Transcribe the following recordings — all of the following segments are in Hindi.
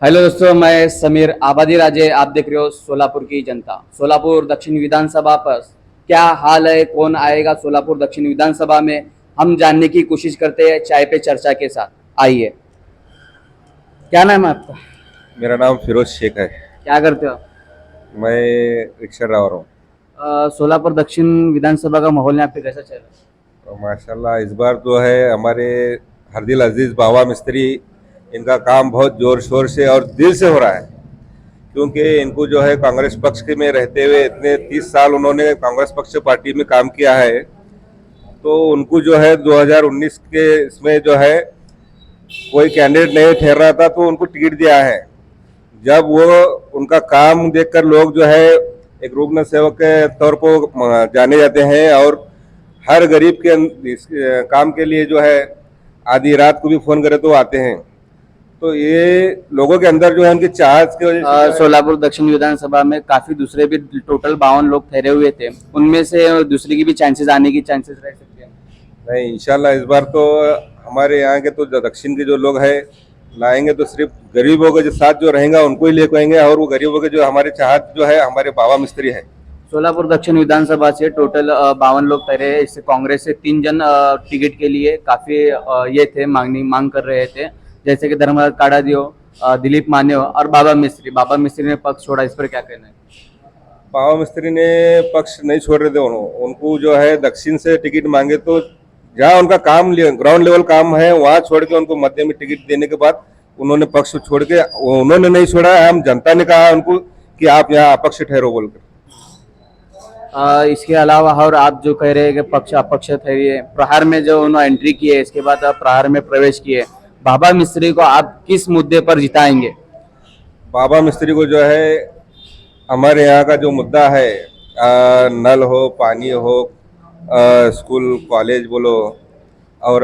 हेलो दोस्तों, मैं समीर आबादी राजे। आप देख रहे हो सोलापुर की जनता। सोलापुर दक्षिण विधानसभा पर क्या हाल है, कौन आएगा सोलापुर दक्षिण विधानसभा में, हम जानने की कोशिश करते हैं चाय पे चर्चा के साथ। आइए। क्या नाम है आपका? मेरा नाम फिरोज शेख है। क्या करते हो? मैं रिक्शा ड्राइवर हूँ। सोलापुर दक्षिण विधानसभा का माहौल यहाँ पे कैसा चल रहा है? तो माशाल्लाह इस बार जो है हमारे हरदिल अजीज बाबा मिस्त्री, इनका काम बहुत जोर शोर से और दिल से हो रहा है। क्योंकि इनको जो है कांग्रेस पक्ष के में रहते हुए इतने 30 साल उन्होंने कांग्रेस पक्ष पार्टी में काम किया है। तो उनको जो है 2019 के इसमें जो है कोई कैंडिडेट नहीं ठहर रहा था, तो उनको टिकट दिया है। जब वो उनका काम देखकर लोग जो है एक रुग्ण सेवक के तौर पर जाने जाते हैं, और हर गरीब के काम के लिए जो है आधी रात को भी फोन करे तो आते हैं। तो ये लोगों के अंदर जो है उनकी चाहत की वजह से जो है। सोलापुर दक्षिण विधानसभा में काफी दूसरे भी टोटल 52 लोग ठहरे हुए थे, उनमें से दूसरे की भी चांसेस आने की चांसेस रह सकते हैं। नहीं, इंशाल्लाह इस बार तो हमारे यहाँ के तो दक्षिण के जो लोग हैं लाएंगे तो सिर्फ गरीबों के जो साथ जो रहेगा उनको ही लेकर आएंगे, और वो गरीबों के जो हमारे चाहत जो है हमारे बाबा मिस्त्री है। सोलापुर दक्षिण विधानसभा से टोटल 52 लोग ठहरे हैं। इससे कांग्रेस से 3 जन टिकट के लिए काफी ये थे, मांग कर रहे थे, जैसे कि धर्मराज काड़ादियो, दिलीप मान्यो और बाबा मिस्त्री। बाबा मिस्त्री ने पक्ष छोड़ा, इस पर क्या कहना है? बाबा मिस्त्री ने पक्ष नहीं छोड़ रहे थे। उनको जो है दक्षिण से टिकट मांगे तो जहाँ उनका काम ग्राउंड लेवल काम है वहाँ छोड़ के उनको मध्य में टिकट देने के बाद उन्होंने पक्ष छोड़ के, उन्होंने नहीं छोड़ा है, हम जनता ने कहा उनको कि आप यहाँ अपक्ष ठहरो बोलकर। इसके अलावा और आप जो कह रहे हैं कि पक्ष अपक्ष ठहरिए, प्रहार में जो उन्होंने एंट्री की है, इसके बाद आप प्रहार में प्रवेश किए, बाबा मिस्त्री को आप किस मुद्दे पर जिताएंगे? बाबा मिस्त्री को जो है हमारे यहाँ का जो मुद्दा है, नल हो, पानी हो, स्कूल कॉलेज बोलो, और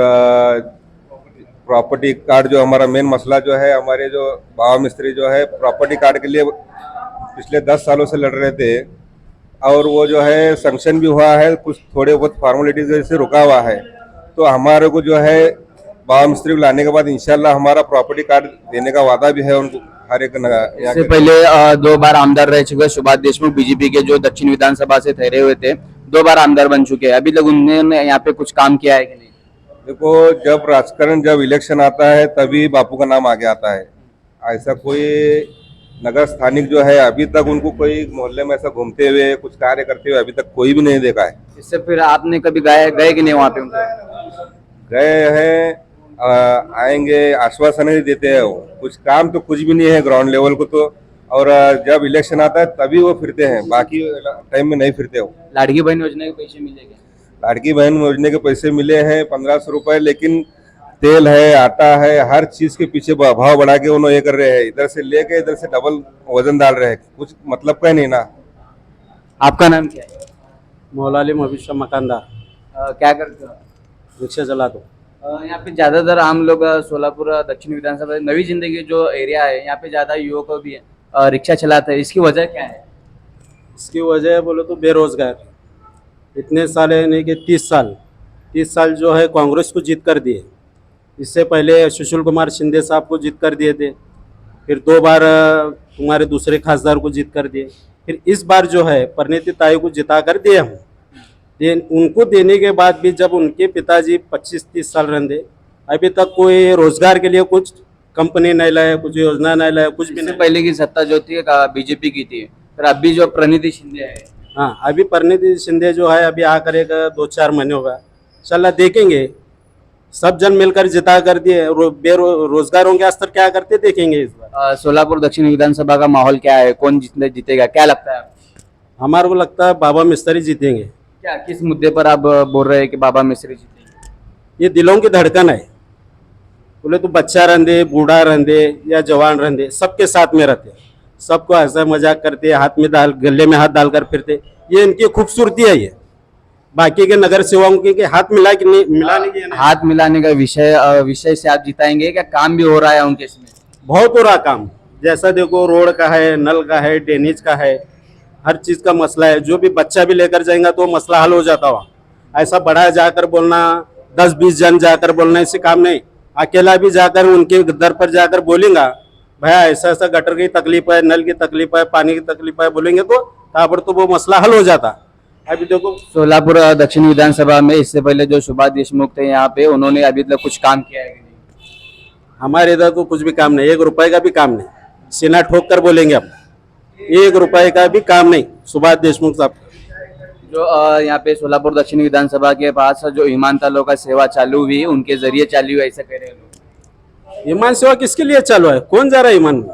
प्रॉपर्टी कार्ड, जो हमारा मेन मसला जो है, हमारे जो बाबा मिस्त्री जो है प्रॉपर्टी कार्ड के लिए पिछले 10 सालों से लड़ रहे थे, और वो जो है संक्शन भी हुआ है, कुछ थोड़े बहुत फॉर्मेलिटीज की वजह से रुका हुआ है। तो हमारे को जो है बाबा मिस्त्री को लाने के बाद इंशाल्लाह हमारा प्रॉपर्टी कार्ड देने का वादा भी है उनको, हर एक यहाँ इससे के। पहले 2 बार आमदार रह चुके सुभाष देशमुख, बीजेपी के, जो दक्षिण विधानसभा से ठहरे हुए थे, 2 बार आमदार बन चुके हैं। अभी तक उन्होंने यहाँ पे कुछ काम किया है कि नहीं? देखो, जब राजकारण, जब इलेक्शन आता है तभी बापू का नाम आगे आता है। ऐसा कोई नगर स्थानिक जो है अभी तक उनको कोई मोहल्ले में ऐसा घूमते हुए कुछ कार्य करते हुए अभी तक कोई भी नहीं देखा है। इससे फिर आपने कभी गए कि नहीं वहाँ पे उनके? गए हैं, आएंगे, आश्वासन ही देते हैं। वो कुछ काम तो कुछ भी नहीं है ग्राउंड लेवल को तो, और जब इलेक्शन आता है तभी वो फिरते हैं, बाकी टाइम में नहीं फिरते हो। लाड़की बहन योजना के पैसे मिलेंगे? लाड़की बहन योजना के पैसे मिले हैं 1500 रुपए, लेकिन तेल है, आटा है, हर चीज के पीछे भाव बढ़ा के उन्होंने ये कर रहे हैं, इधर से लेके इधर से डबल वजन डाल रहे हैं, कुछ मतलब का नहीं ना। आपका नाम क्या है? मौलाली भविष्य मकानदार, क्या करते हो? रिक्शा चला दो। यहाँ पे ज्यादातर आम लोग सोलापुर दक्षिण विधानसभा नवी जिंदगी जो एरिया है, यहाँ पे ज्यादा युवक भी रिक्शा चलाते हैं। इसकी वजह क्या है? इसकी वजह बोलो तो बेरोजगार। इतने साल है नहीं कि 30 साल जो है कांग्रेस को जीत कर दिए। इससे पहले सुशील कुमार शिंदे साहब को जीत कर दिए थे, फिर 2 बार तुम्हारे दूसरे खासदार को जीत कर दिए, फिर इस बार जो है परिणीति ताई को जिता कर दिए हम। उनको देने के बाद भी जब उनके पिताजी 25-30 साल रहे, अभी तक कोई रोजगार के लिए कुछ कंपनी नहीं लाया, कुछ योजना नहीं लाया, कुछ भी इससे नहीं। पहले की सत्ता जो थी बीजेपी की थी, फिर अभी जो प्रणीति शिंदे है। हाँ, अभी परिणीति शिंदे जो है अभी आकर एक 2-4 महीने होगा, इंशाल्लाह देखेंगे। सब जन मिलकर जिता कर दिए, बेरोजगारों के स्तर क्या करते देखेंगे इस बार। सोलापुर दक्षिण विधानसभा का माहौल क्या है, कौन जीतेगा, क्या लगता है? हमारे को लगता है बाबा मिस्त्री जीतेंगे। क्या, किस मुद्दे पर आप बोल रहे हैं कि बाबा मिस्त्री जीतेंगे? ये दिलों की धड़कन है। बोले तो बच्चा रहंदे, बूढ़ा रहंदे या जवान रहंदे, सबके साथ में रहते, सबको हंसा मजाक करते, हाथ में गले में हाथ डालकर फिरते। ये इनकी खूबसूरती है। ये बाकी के नगर सेवाओं के हाथ मिलाने की हाथ मिलाने का विषय से आप जिताएंगे, क्या काम भी हो रहा है उनके इसमें? बहुत हो रहा काम। जैसा देखो, रोड का है, नल का है, ड्रेनेज का है, हर चीज का मसला है। जो भी बच्चा भी लेकर जाएगा तो मसला हल हो जाता हुआ। ऐसा बड़ा जाकर बोलना, 10-20 जन जाकर बोलना, इससे काम नहीं। अकेला भी जाकर उनके दर पर जाकर बोलेगा भैया ऐसा ऐसा गटर की तकलीफ है, नल की तकलीफ है, पानी की तकलीफ है बोलेंगे तो ताबड़तोब वो मसला हल हो जाता। अभी देखो सोलापुर दक्षिण विधानसभा में इससे पहले जो सुभाष देशमुख थे यहाँ पे, उन्होंने अभी तक कुछ काम किया है कि नहीं? हमारे इधर तो कुछ भी काम नहीं, 1 रुपए का भी काम नहीं। सीना ठोक कर बोलेंगे हम, 1 रुपए का भी काम नहीं सुभाष देशमुख साहब। जो यहाँ पे सोलापुर दक्षिण विधानसभा के पास जो ईमानदारों का सेवा चालू हुई, उनके जरिए चालू हुई, ऐसा कह रहे हैं लोग। ईमान सेवा किसके लिए चालू है? कौन जा रहा है ईमान में?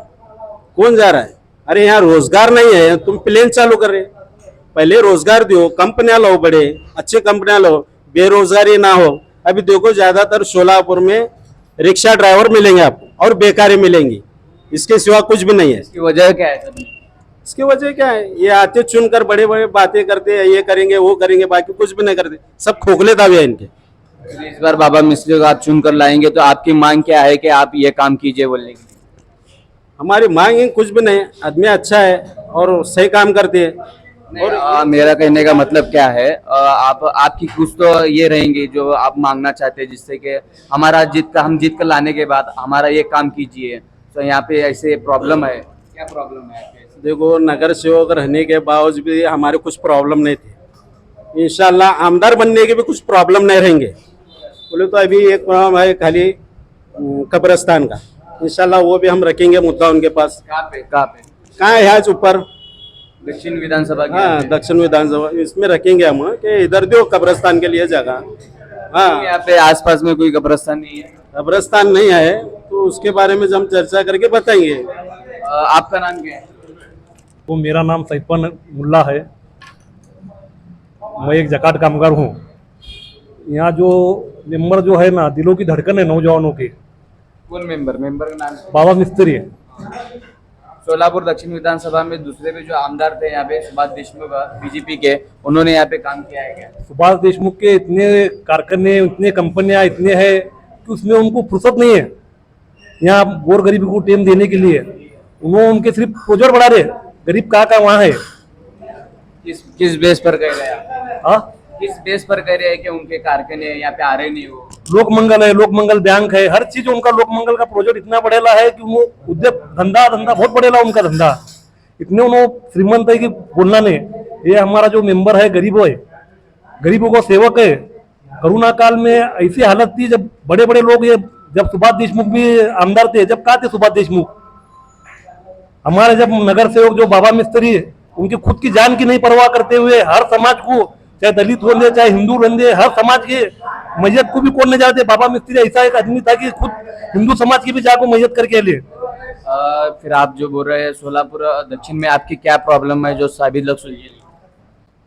कौन जा रहा है? अरे यहाँ रोजगार नहीं है, तुम प्लेन चालू कर रहे। पहले रोजगार दो, कंपनियां लो, बड़े अच्छे कंपनियां लो, बेरोजगारी ना हो। अभी देखो ज्यादातर सोलापुर में रिक्शा ड्राइवर मिलेंगे आपको और बेकारी मिलेंगी, इसके सिवा कुछ भी नहीं है। इसकी वजह क्या है सर? इसकी वजह क्या है? ये आते चुनकर बड़े बड़े बातें करते हैं, ये करेंगे वो करेंगे, बाकी कुछ भी नहीं करते, सब खोखले दावे हैं इनके। इस बार बाबा मिस्त्री को आप चुन कर लाएंगे तो आपकी मांग क्या है कि आप ये काम कीजिए बोलने की? हमारी मांग ही कुछ भी नहीं है, आदमी अच्छा है और सही काम करते हैं। और मेरा कहने का मतलब क्या है, आप आपकी कुछ तो ये रहेंगी जो आप मांगना चाहते हैं, जिससे कि हमारा हम जीत कर लाने के बाद हमारा ये काम कीजिए। तो यहाँ पे ऐसे प्रॉब्लम है, क्या प्रॉब्लम है? देखो नगर सेवक रहने के बावजूद भी हमारे कुछ प्रॉब्लम नहीं थे। इंशाल्लाह आमदार बनने के भी कुछ प्रॉब्लम नहीं रहेंगे। बोले तो अभी एक प्रॉब्लम है खाली कब्रिस्तान का, इंशाल्लाह वो भी हम रखेंगे मुद्दा उनके पास। कहाँ पे कहाँ पे? कहाँ है आज ऊपर? दक्षिण विधानसभा के हाँ दक्षिण विधानसभा, इसमें रखेंगे हम कि इधर दो कब्रिस्तान के लिए जगह। हाँ यहाँ पे आसपास में कोई कब्रिस्तान नहीं है? कब्रिस्तान नहीं है तो उसके बारे में हम चर्चा करके बताएंगे। आपका नाम क्या है? वो मेरा नाम सैफन मुल्ला है, मैं एक जकात कामगार हूँ। यहाँ जो मेंबर जो है ना, दिलों की धड़कन है नौजवानों की, कौन मेंबर का नाम? बाबा मिस्त्री है। सोलापुर दक्षिण विधानसभा में दूसरे भी जो आमदार थे यहाँ पे सुभाष देशमुख बीजेपी के, उन्होंने यहाँ पे काम किया है क्या? सुभाष देशमुख के इतने कारखाने, इतने कंपनियां इतने हैं कि उसमें उनको फुर्सत नहीं है यहाँ गोर गरीब को टेम देने के लिए। उन्होंने उनके सिर्फ प्रोजेक्ट बढ़ा रहे, गरीब कहाँ वहाँ है। किस बेस पर कह रहे हैं? हाँ किस बेस पर कह रहे हैं कि उनके कारखाने यहाँ पे आ रहे नहीं हो? लोकमंगल है, लोकमंगल बैंक है, हर चीज उनका लोकमंगल का प्रोजेक्ट इतना बढ़ेला है कि वो उद्योग धंधा बहुत बढ़ेला उनका धंधा। इतने उन्होंने श्रीमंत है कि बोलना नहीं। ये हमारा जो मेंबर है गरीबों है, गरीबों को सेवक है। कोरोना काल में ऐसी हालत थी जब बड़े बड़े लोग, ये जब सुभाष देशमुख भी आमदार थे, जब कहा थे सुभाष देशमुख, हमारे जब नगर सेवक जो बाबा मिस्त्री है, उनकी खुद की जान की नहीं परवाह करते हुए हर समाज को, चाहे दलित होंगे चाहे हिंदू रहंगे, हर समाज के मैयत को भी कौन नहीं जाते। बाबा मिस्त्री ऐसा एक आदमी था कि खुद हिंदू समाज की भी जाको मैयत करके ले। फिर आप जो बोल रहे हैं सोलापुर दक्षिण में आपकी क्या प्रॉब्लम है जो सभी लोग सुलझे?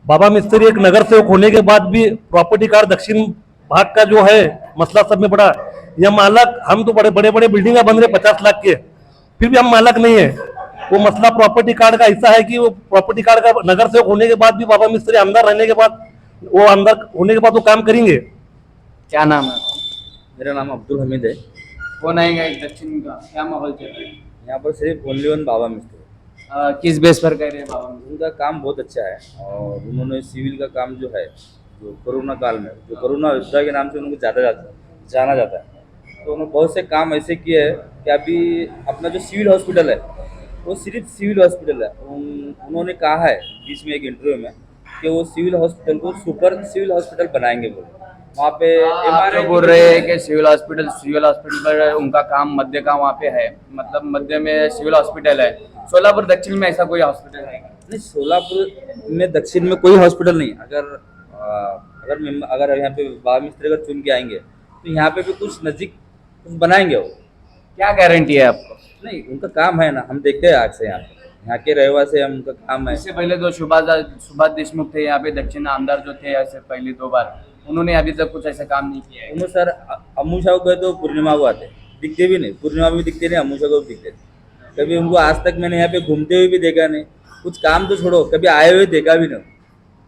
बाबा मिस्त्री एक नगर सेवक होने के बाद भी प्रॉपर्टी कार्ड दक्षिण भाग का जो है मसला सब में बड़ा। यह मालक, हम तो बड़े बड़े बिल्डिंग बन रहे 50 लाख के, फिर भी हम मालक नहीं है। वो मसला प्रॉपर्टी कार्ड का ऐसा है कि वो प्रॉपर्टी कार्ड का नगर सेवक होने के बाद भी बाबा मिस्त्री आमदार रहने के बाद, वो आमदार होने के बाद वो काम करेंगे। क्या नाम है? मेरा नाम अब्दुल हमीद है। कौन आएगा इस दक्षिण का? क्या माहौल चल रहा है यहाँ पर सिर्फ ओनली वन बाबा मिस्त्री। किस बेस पर कह रहे हैं बाबा मिस्त्री? उनका काम बहुत अच्छा है और उन्होंने सिविल का काम जो है, जो कोरोना काल में, जो कोरोना योद्धा के नाम से उनको ज़्यादा जाना जाता है, तो उन्होंने बहुत से काम ऐसे किए हैं कि अभी अपना जो सिविल हॉस्पिटल है वो सिर्फ सिविल हॉस्पिटल है। उन्होंने कहा है बीच में एक इंटरव्यू में कि वो सिविल हॉस्पिटल को सुपर सिविल हॉस्पिटल बनाएंगे बोले। वहाँ पे आप जो बोल रहे हैं कि सिविल हॉस्पिटल पर उनका काम मध्य का वहाँ पे है, मतलब मध्य में सिविल हॉस्पिटल है। सोलापुर दक्षिण में ऐसा कोई हॉस्पिटल है? नहीं, सोलापुर में दक्षिण में कोई हॉस्पिटल नहीं। अगर यहाँ पे बाबा मिस्त्री अगर चुन के आएंगे तो यहाँ पे भी कुछ नज़दीक कुछ बनाएंगे। वो क्या गारंटी है आपको? नहीं, उनका काम है ना, हम देखते हैं आग से, यहाँ के रहवासी हम, उनका काम है। इससे पहले तो सुभाष देशमुख थे यहाँ पे दक्षिण आमदार जो थे, ऐसे पहले 2 बार, उन्होंने अभी तक कुछ ऐसा काम नहीं किया है। उन्होंने सर अमूषा को गए तो पूर्णिमा को आते, दिखते भी नहीं, पूर्णिमा में भी दिखते नहीं, अमूषा को भी दिखते नहीं। कभी उनको आज तक मैंने यहाँ पे घूमते हुए भी देखा नहीं, कुछ काम तो छोड़ो, कभी आए हुए देखा भी नहीं।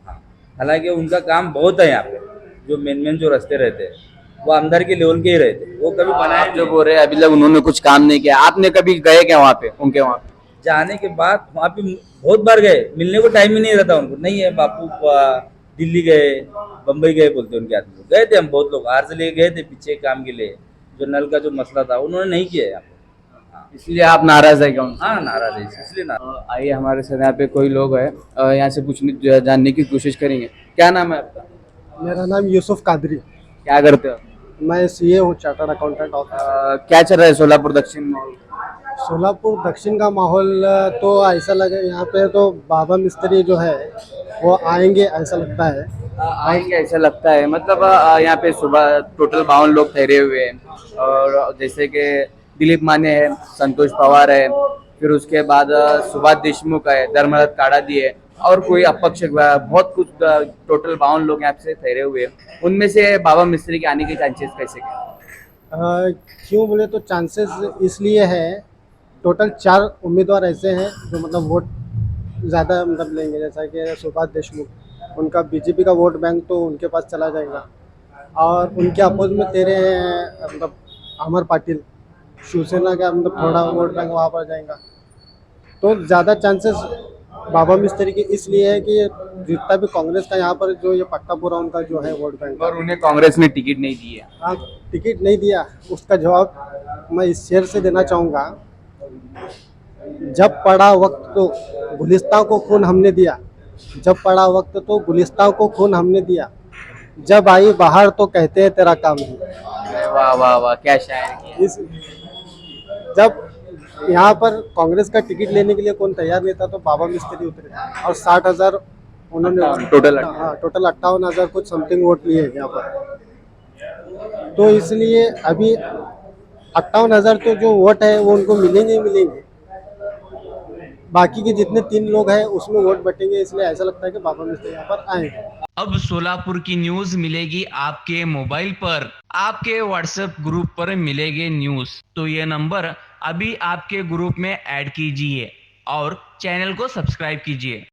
हाँ, हालांकि उनका काम बहुत है यहाँ पे, जो मेन जो रास्ते रहते हैं वो आमदार के लेवल के ही रहते, वो कभी बनाए जो बोल रहे हैं अभी तक उन्होंने कुछ काम नहीं किया। आपने कभी गए क्या वहाँ पे, उनके वहाँ पे? जाने के बाद वहाँ पे बहुत बार गए, मिलने को टाइम ही नहीं रहता उनको। नहीं है बापू दिल्ली गए, बम्बई गए बोलते उनके आदमी, गए थे हम बहुत लोग, आर से लेके गए थे पीछे काम के लिए। जो नल का जो मसला था उन्होंने नहीं किया यहाँ पे। इसलिए आप नाराज है क्या उनसे? हाँ नाराज है इसलिए नाराज। आइए हमारे साथ यहाँ पे कोई लोग हैं, यहाँ से पूछने जानने की कोशिश करेंगे। क्या नाम है आपका? मेरा नाम यूसुफ कादरी। क्या करते हो? मैं सीए हूँ, चार्टर्ड अकाउंटेंट ऑफिसर। क्या चल रहा है सोलापुर दक्षिण में? सोलापुर दक्षिण का माहौल तो ऐसा लगे यहाँ पे तो बाबा मिस्त्री जो है वो आएंगे ऐसा लगता है। आएंगे ऐसा लगता है, मतलब यहाँ पे सुबह टोटल 52 लोग ठहरे हुए हैं, और जैसे कि दिलीप माने है, संतोष पवार है, फिर उसके बाद सुभाष देशमुख है, धर्मरथ काड़ादी है, और कोई अपक्ष बहुत कुछ, टोटल 52 लोग यहाँ से ठहरे हुए हैं। उनमें से बाबा मिस्त्री के आने के चांसेस कैसे क्या? क्यों बोले तो चांसेस इसलिए है, टोटल 4 उम्मीदवार ऐसे हैं जो मतलब वोट ज़्यादा मतलब लेंगे, जैसा कि सुभाष देशमुख, उनका बीजेपी का वोट बैंक तो उनके पास चला जाएगा, और उनके अपोज में तेरे हैं मतलब अमर पाटिल, शिवसेना का मतलब थोड़ा वोट बैंक वहाँ पर जाएगा। तो ज़्यादा चांसेस बाबा मिस्त्री के इसलिए है कि जितना भी कांग्रेस का यहाँ पर जो ये पट्टा पूरा उनका जो है वोट बैंक, और उन्हें कांग्रेस ने टिकट नहीं दी है। हाँ टिकट नहीं दिया, उसका जवाब मैं इस शेर से देना चाहूँगा। जब पड़ा वक्त तो गुलिस्तान को खून हमने दिया, जब पड़ा वक्त तो गुलिस्तान को खून हमने दिया, जब आई बाहर तो कहते हैं तेरा काम नहीं। अरे वाह वाह वाह, क्या शायर किया। इस जब यहाँ पर कांग्रेस का टिकट लेने के लिए कौन तैयार नहीं था तो बाबा मिस्त्री उतरे और 60,000 उन्होंने टोटल हाँ टोटल 58,000 कुछ समथिंग वोट लिए यहाँ पर। तो इसलिए अभी 58,000 तो जो वोट है वो उनको मिलेंगे ही मिलेंगे, बाकी के जितने 3 लोग हैं उसमें वोट बटेंगे, इसलिए ऐसा लगता है कि बाबा मिस्त्री यहाँ पर आएंगे। अब सोलापुर की न्यूज मिलेगी आपके मोबाइल पर, आपके व्हाट्सएप ग्रुप पर मिलेगी न्यूज। तो ये नंबर अभी आपके ग्रुप में ऐड कीजिए और चैनल को सब्सक्राइब कीजिए।